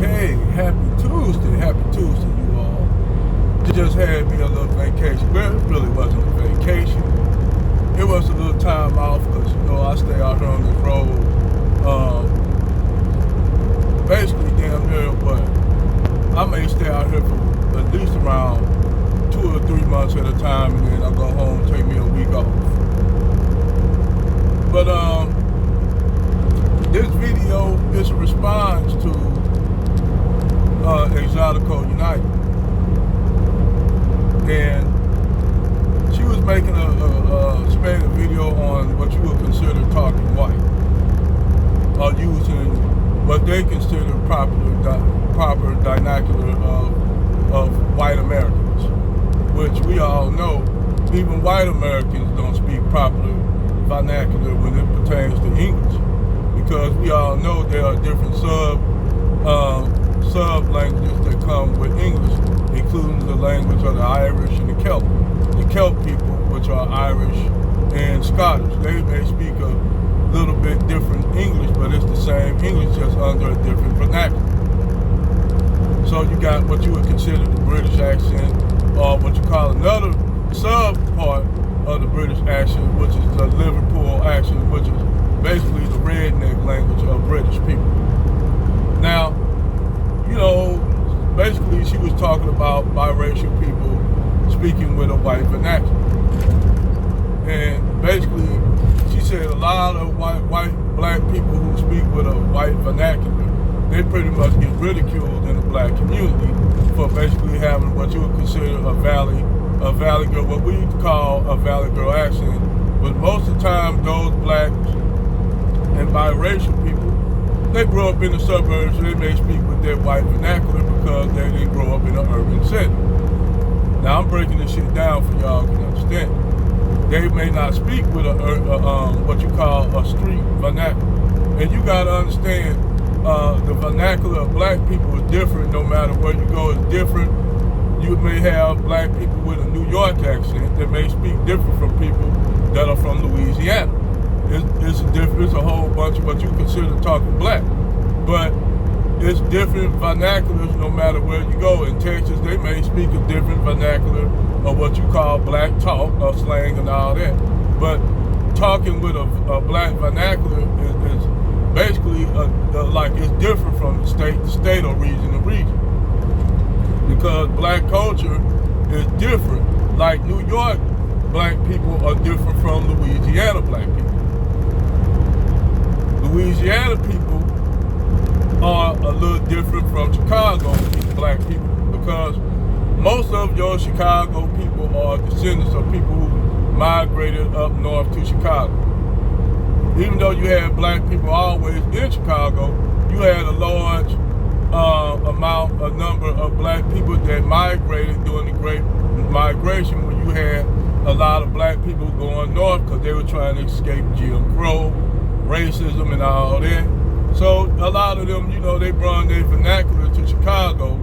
Okay, happy Tuesday, you all. Just had me a little vacation. Well, it really wasn't a vacation. It was a little time off because, I stay out here on this road. Basically, damn near, but I may stay out here for at least around 2 or 3 months at a time, and then I'll go home and take me a week off. But, this video is a response to EXOTICAL United, and she was making she made a video on what you would consider talking white, or using what they consider proper vernacular of white Americans, which we all know even white Americans don't speak proper vernacular when it pertains to English, because we all know there are different sub languages that come with English, including the language of the Irish and the Celt. The Celt people, which are Irish and Scottish, they may speak a little bit different English, but it's the same English, just under a different vernacular. So you got what you would consider the British accent, or what you call another sub part of the British accent, which is the Liverpool accent, which is basically the redneck language of British people. Now, basically she was talking about biracial people speaking with a white vernacular. And basically, she said a lot of black people who speak with a white vernacular, they pretty much get ridiculed in the black community for basically having what you would consider a valley girl, what we call a valley girl accent. But most of the time, those blacks and biracial people, they grow up in the suburbs, so they may speak with their white vernacular because they didn't grow up in an urban setting. Now I'm breaking this shit down for y'all to understand. They may not speak with what you call a street vernacular. And you gotta understand, the vernacular of black people is different no matter where you go, it's different. You may have black people with a New York accent that may speak different from people that are from Louisiana. It's a whole bunch of what you consider talking black, but it's different vernaculars no matter where you go. In Texas, they may speak a different vernacular of what you call black talk or slang and all that. But talking with a black vernacular is basically like it's different from state to state or region to region, because black culture is different. Like New York black people are different from Louisiana black people. Louisiana people are a little different from Chicago black people, because most of your Chicago people are descendants of people who migrated up north to Chicago. Even though you had black people always in Chicago, you had a large number of black people that migrated during the Great Migration, when you had a lot of black people going north because they were trying to escape Jim Crow, racism, and all that. So a lot of them, they brought their vernacular to Chicago,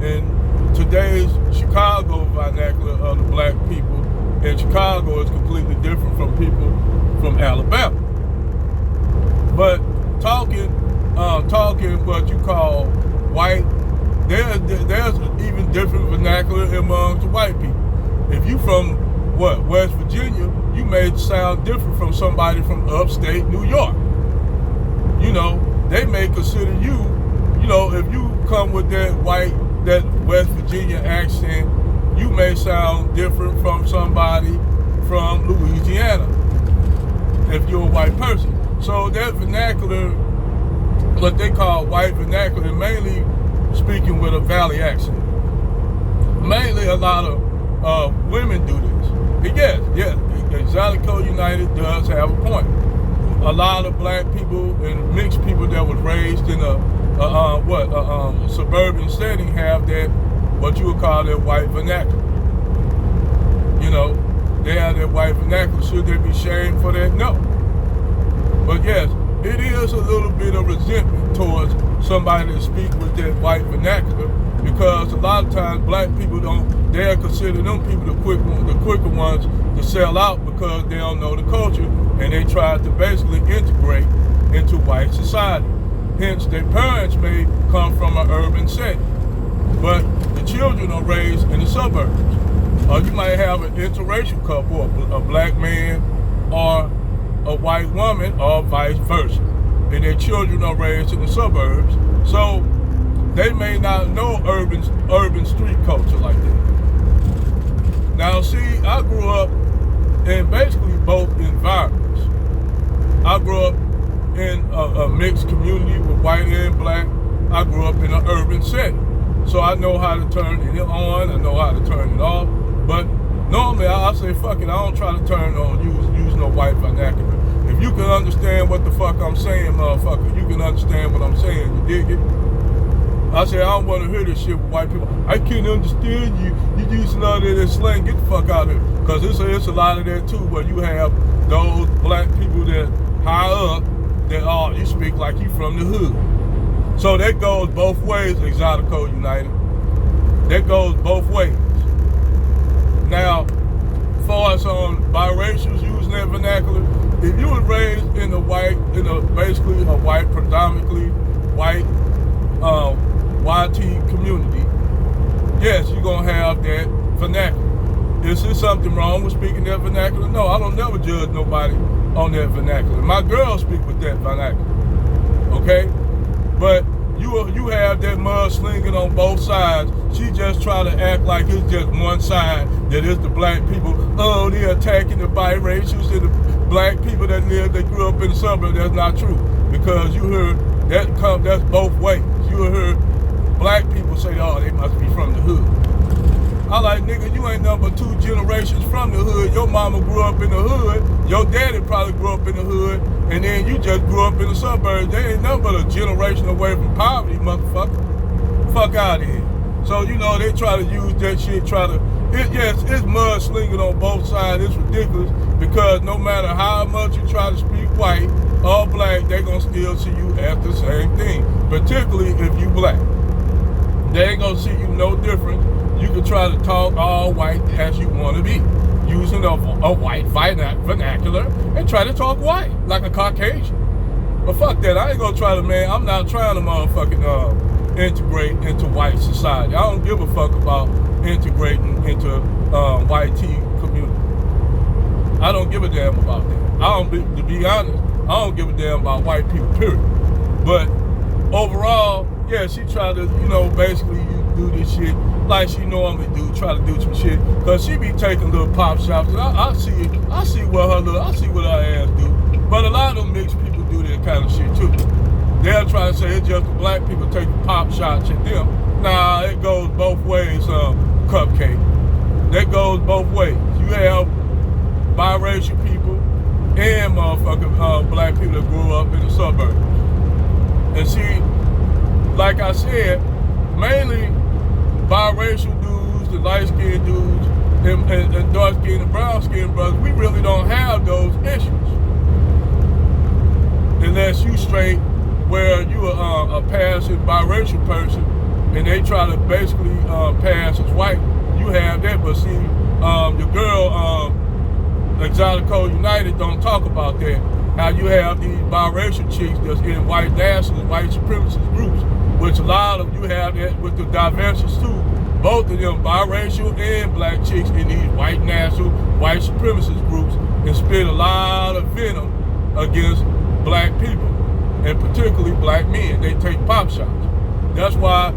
and today's Chicago vernacular of the black people in Chicago is completely different from people from Alabama. But talking what you call white, there's even different vernacular amongst the white people. If you from West Virginia, you may sound different from somebody from upstate New York. They may consider you, if you come with that West Virginia accent, you may sound different from somebody from Louisiana if you're a white person. So that vernacular, what they call white vernacular, mainly speaking with a valley accent. Mainly a lot of women do this. Yes, EXOTICAL United does have a point. A lot of black people and mixed people that was raised in a suburban setting have that, what you would call that white vernacular. They have that white vernacular. Should they be shamed for that? No. But yes, it is a little bit of resentment towards somebody that speak with that white vernacular, because a lot of times black people they'll consider them people the quicker ones to sell out, because they don't know the culture and they try to basically integrate into white society. Hence, their parents may come from an urban setting, but the children are raised in the suburbs. Or you might have an interracial couple, a black man or a white woman, or vice versa. And their children are raised in the suburbs, so they may not know urban street culture like that. Now, see, I grew up in basically both environments. I grew up in a mixed community with white and black. I grew up in an urban setting, so I know how to turn it on, I know how to turn it off. But normally I say, fuck it, I don't try to turn on, use no white vernacular. If you can understand what the fuck I'm saying, motherfucker, you can understand what I'm saying, you dig it? I say, I don't want to hear this shit with white people. I can't understand you. You using all that slang. Get the fuck out of here. Because it's a lot of that too, where you have those black people that high up that, you speak like you from the hood. So that goes both ways, EXOTICAL United. That goes both ways. Now, as far as on biracials using that vernacular, if you was raised in basically a white, predominantly white, YT community, yes, you're gonna have that vernacular. Is there something wrong with speaking that vernacular? No, I don't never judge nobody on that vernacular. My girls speak with that vernacular, okay? But you have that mudslinging on both sides. She just try to act like it's just one side, that it's the black people. Oh, they're attacking the biracials and the black people that grew up in the suburbs. That's not true, because you heard that's both ways. You heard black people say, oh, they must be from the hood. I like, nigga, you ain't nothing but 2 generations from the hood. Your mama grew up in the hood. Your daddy probably grew up in the hood. And then you just grew up in the suburbs. They ain't nothing but a generation away from poverty, motherfucker. Fuck out of here. So, they try to use that shit, it's mudslinging on both sides. It's ridiculous, because no matter how much you try to speak white or black, they gonna still see you as the same thing, particularly if you black. They ain't gonna see you no different. You can try to talk all white as you want to be, using a white vernacular, and try to talk white like a Caucasian. But fuck that, I ain't gonna try to, I'm not trying to motherfucking integrate into white society. I don't give a fuck about integrating into YT community. I don't give a damn about that. To be honest, I don't give a damn about white people, period. But overall, yeah, she tried to, basically do this shit like she normally do, try to do some shit, cause she be taking little pop shops, and I see what her ass do. But a lot of them mixed people do that kind of shit too. They'll try to say it's just the black people taking pop shots at them. Nah, it goes both ways, cupcake. That goes both ways. You have biracial people and motherfucking black people that grew up in the suburbs. And see, like I said, mainly biracial dudes, the light-skinned dudes, and dark-skinned and brown-skinned brothers, we really don't have those issues. Unless you straight, where you are a passing biracial person, and they try to basically pass as white, you have that. But see, your girl, EXOTICAL United, don't talk about that. How you have these biracial chicks that's in white nationalist, white supremacist groups, which a lot of you have that with the diversions too. Both of them, biracial and black chicks, in these white national, white supremacist groups, and spit a lot of venom against black people, and particularly black men. They take pop shots. That's why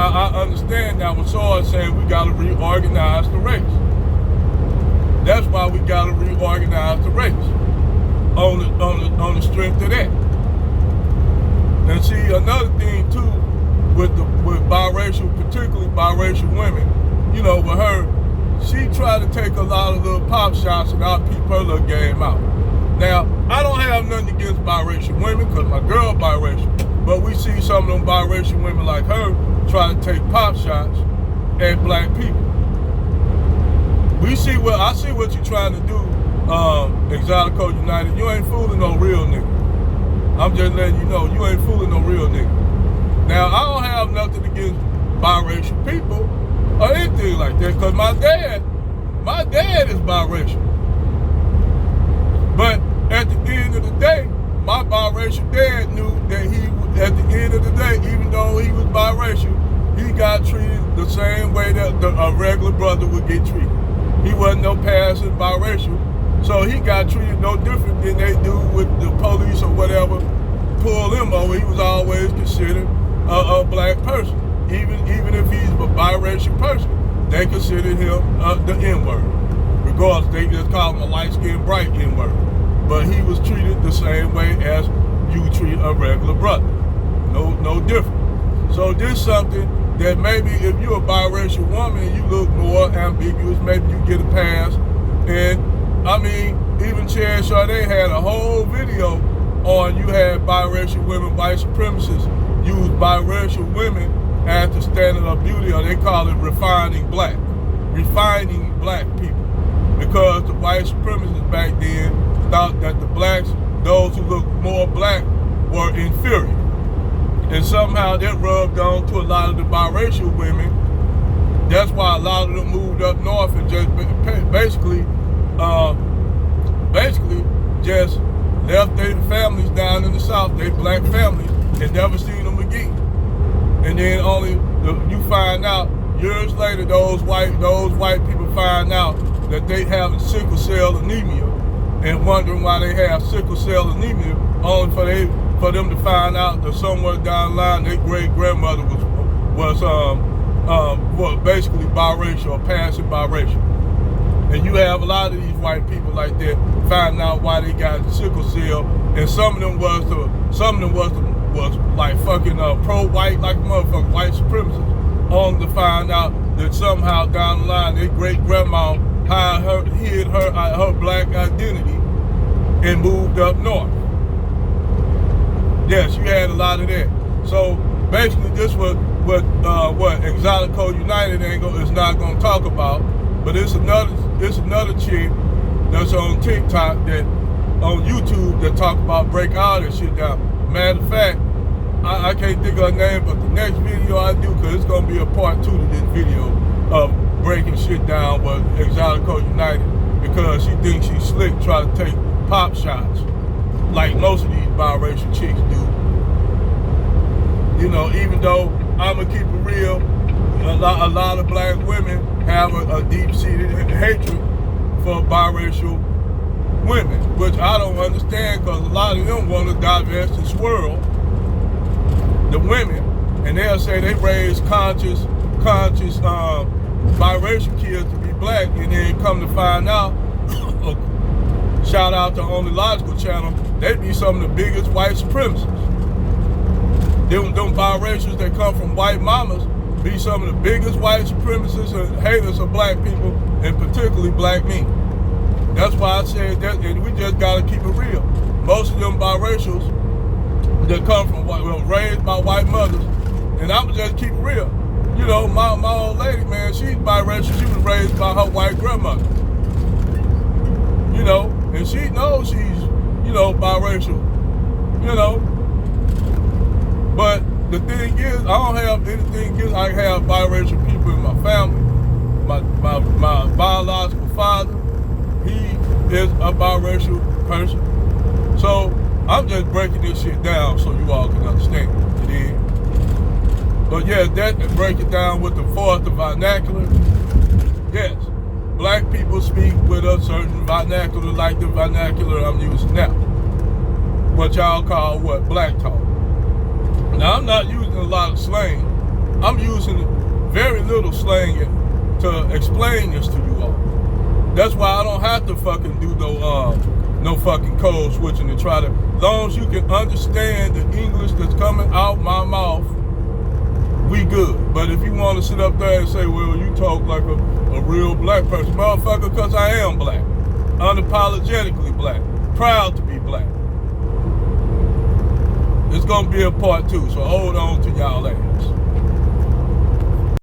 I understand now what Sword's saying, we gotta reorganize the race. That's why we gotta reorganize the race on the strength of that. And see, another thing too, with biracial, particularly biracial women, with her, she tried to take a lot of little pop shots and I'll peep her little game out. Now, I don't have nothing against biracial women, because my girl biracial, but we see some of them biracial women like her try to take pop shots at black people. I see what you're trying to do, EXOTICAL United. You ain't fooling no real nigga. I'm just letting you know, you ain't fooling no real nigga. Now, I don't have nothing against biracial people or anything like that, because my dad is biracial. But at the end of the day, my biracial dad knew that he, at the end of the day, even though he was biracial, he got treated the same way that a regular brother would get treated. He wasn't no passive biracial, so he got treated no different than they do with the police or whatever. Pull him over, he was always considered a black person. Even if he's a biracial person, they considered him the N-word. Regardless, they just call him a light-skinned, bright N-word. But he was treated the same way as you treat a regular brother. No different. So this is something that maybe if you're a biracial woman, you look more ambiguous, maybe you get a pass. And I mean, even Chad Sade had a whole video on you had biracial women, white supremacists use biracial women as the standard of beauty, or they call it refining black people. Because the white supremacists back then thought that the blacks, those who looked more black, were inferior. And somehow that rubbed on to a lot of the biracial women. That's why a lot of them moved up north and just basically just left their families down in the south, their black families, and never seen them again. And then you find out years later, those white people find out that they have sickle cell anemia, and wondering why they have sickle cell anemia, only for them to find out that somewhere down the line their great grandmother was basically biracial or passive biracial. And you have a lot of these white people like that finding out why they got sickle cell, and some of them was like fucking pro-white, like motherfucking white supremacists, only to find out that somehow down the line their great grandma hid her black identity and moved up north. Yes, you had a lot of that. So basically, this was what EXOTICAL United is not going to talk about. But it's another chick that's on TikTok, that on YouTube, that talk about break all that shit down. Matter of fact, I can't think of her name, but the next video I do, because it's going to be a part 2 to this video of breaking shit down with EXOTICAL United, because she thinks she's slick, try to take pop shots like most of these biracial chicks do. You know, even though I'm going to keep it real, a lot of black women have a deep-seated hatred for biracial women, which I don't understand, because a lot of them want to divest and swirl the women, and they'll say they raise conscious biracial kids to be black, and then come to find out, shout out to Only Logical Channel, they be some of the biggest white supremacists. Them biracials that come from white mamas be some of the biggest white supremacists and haters of black people, and particularly black men. That's why I said that, and we just gotta keep it real. Most of them biracials that come from raised by white mothers, and I'm just keep it real. You know, my old lady, man, she's biracial. She was raised by her white grandmother. You know, and she knows she's, you know, biracial. You know, but the thing is, I don't have anything against. I have biracial people in my family. My biological father, he is a biracial person. So I'm just breaking this shit down so you all can understand. You know? But yeah, that break it down with the fourth, the vernacular. Yes, black people speak with a certain vernacular, like the vernacular I'm using now. What y'all call what? Black talk. Now, I'm not using a lot of slang. I'm using very little slang to explain this to you all. That's why I don't have to fucking do no fucking code switching to try to, as long as you can understand the English that's coming out my mouth, we good. But if you want to sit up there and say, well, you talk like a real black person, motherfucker, because I am black. Unapologetically black. Proud to be black. It's going to be a part 2, so hold on to y'all ass.